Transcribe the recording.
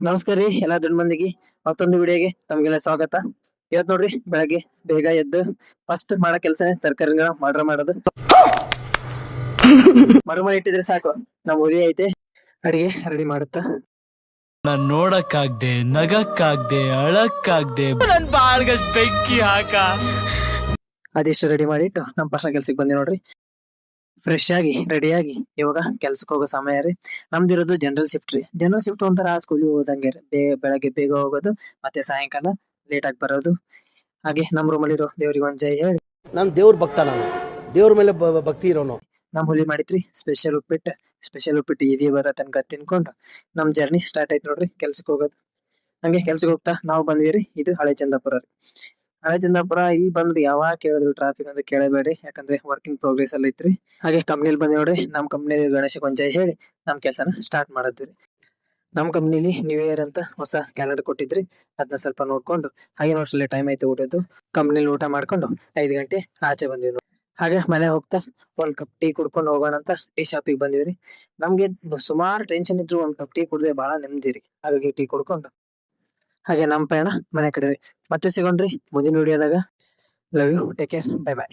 ನಮಸ್ಕಾರ ರೀ ಎಲ್ಲಾ ದೊಡ್ಡ ಮಂದಿಗೆ ಮತ್ತೊಂದು ವಿಡಿಯೋಗೆ ತಮ್ಗೆಲ್ಲ ಸ್ವಾಗತ. ಇವತ್ ನೋಡ್ರಿ ಬೆಳಗ್ಗೆ ಬೇಗ ಎದ್ದು ಫಸ್ಟ್ ಮಾಡೋ ಕೆಲಸ ತರಕಾರಿಗಳ ಮಾಡೋದು. ಮರುಮನೆ ಇಟ್ಟಿದ್ರೆ ಸಾಕು, ನಮ್ ಹುಲಿ ಐತೆ ಅಡಿಗೆ ರೆಡಿ ಮಾಡುತ್ತ. ನಾನ್ ನೋಡಕ್ಕಾಗ್ದೆ, ನಗಕ್ಕಾಗ್ದೆ, ಅಳಕ್ಕಾಗ್ದೆ, ನನ್ ಬಾಳ್ಗಷ್ಟ್ ಬೆಂಕಿ ಹಾಕ. ಅದಿಷ್ಟು ರೆಡಿ ಮಾಡಿಟ್ಟು ನಮ್ ಪರ್ಸನಲ್ ಕೆಲ್ಸಕ್ಕೆ ಬಂದಿ ನೋಡ್ರಿ. ಫ್ರೆಶ್ ಆಗಿ ರೆಡಿಯಾಗಿ ಇವಾಗ ಕೆಲ್ಸಕ್ಕೆ ಹೋಗೋ ಸಮಯ ರೀ. ನಮ್ದಿರೋದು ಜನರಲ್ ಶಿಫ್ಟ್ ರೀ. ಜನರಲ್ ಶಿಫ್ಟ್ ಒಂಥರ ಸ್ಕೂಲಿಗೆ ಹೋದಂಗೆ ರೀ. ಬೆಳಗ್ಗೆ ಬೇಗ ಹೋಗೋದು, ಮತ್ತೆ ಸಾಯಂಕಾಲ ಲೇಟ್ ಆಗಿ ಬರೋದು. ಹಾಗೆ ನಮ್ ರೂಮಲ್ಲಿರೋ ದೇವ್ರಿಗೆ ಒಂದ್ ಜೈ ಹೇಳಿ, ನಾನ್ ದೇವ್ರ ಭಕ್ತ, ನಾನು ದೇವ್ರ ಮೇಲೆ ಭಕ್ತಿ ಇರೋನು. ನಮ್ ಹುಲಿ ಮಾಡಿದ್ರಿ ಸ್ಪೆಷಲ್ ಉಪ್ಪಿಟ್ಟು ಇದೀ ಬರೋ ತನಕ ತಿನ್ಕೊಂಡು ನಮ್ ಜರ್ನಿ ಸ್ಟಾರ್ಟ್ ಆಯ್ತು ನೋಡ್ರಿ ಕೆಲ್ಸಕ್ಕೆ ಹೋಗೋದು. ಹಂಗೆ ಕೆಲ್ಸಕ್ಕೆ ಹೋಗ್ತಾ ನಾವು ಬಂದ್ವಿ ರೀ. ಇದು ಹಳೆ ಚಂದಾಪುರ ರೀ. ಹಳೆ ಚಂದಾಪುರ ಇಲ್ಲಿ ಬಂದ್ರಿ ಯಾವಾಗ ಕೇಳಿದ್ರು ಟ್ರಾಫಿಕ್ ಅಂತ ಕೇಳಬೇಡಿ, ಯಾಕಂದ್ರೆ ವರ್ಕಿಂಗ್ ಪ್ರೋಗ್ರೆಸ್ ಅಲ್ಲಿ ಐತ್ರಿ. ಹಾಗೆ ಕಂಪ್ನಿಲಿ ಬಂದ್ ನೋಡ್ರಿ, ನಮ್ ಕಂಪ್ನಿ ಗಣೇಶಕ್ಕೆ ಒಂದ್ ಜೈ ಹೇಳಿ ನಮ್ ಕೆಲ್ಸನ ಸ್ಟಾರ್ಟ್ ಮಾಡಿದ್ವಿ. ನಮ್ ಕಂಪ್ನಿಲಿ ನ್ಯೂ ಇಯರ್ ಅಂತ ಹೊಸ ಕ್ಯಾಲೆಂಡರ್ ಕೊಟ್ಟಿದ್ರಿ. ಅದನ್ನ ಸ್ವಲ್ಪ ನೋಡ್ಕೊಂಡು ಹಾಗೆ ನೋಡ್ಸಲಿ ಟೈಮ್ ಆಯ್ತು ಊಟದ್ದು. ಕಂಪ್ನಿಲಿ ಊಟ ಮಾಡ್ಕೊಂಡು 5 ಗಂಟೆ ಆಚೆ ಬಂದ್ವಿ. ಹಾಗೆ ಮನೆ ಹೋಗ್ತಾ ಒಂದ್ ಕಪ್ ಟೀ ಕುಡ್ಕೊಂಡು ಹೋಗೋಣ ಅಂತ ಟೀ ಶಾಪಿಗೆ ಬಂದಿವ್ರಿ. ನಮ್ಗೆ ಸುಮಾರು ಟೆನ್ಷನ್ ಇದ್ರು ಒಂದ್ ಕಪ್ ಟೀ ಕುಡಿದ್ರೆ ಬಹಳ ನೆಮ್ಮದಿ ರೀ. ಹಾಗಾಗಿ ಟೀ ಕುಡ್ಕೊಂಡು ಹಾಗೆ ನಮ್ ಪಯಣ ಮನೆ ಕಡೆ ರೀ. ಮತ್ತೆ ಸಿಗೋಣ್ರಿ ಮುಂದಿನ ವಿಡಿಯೋದಾಗ. Love you, take care, bye by.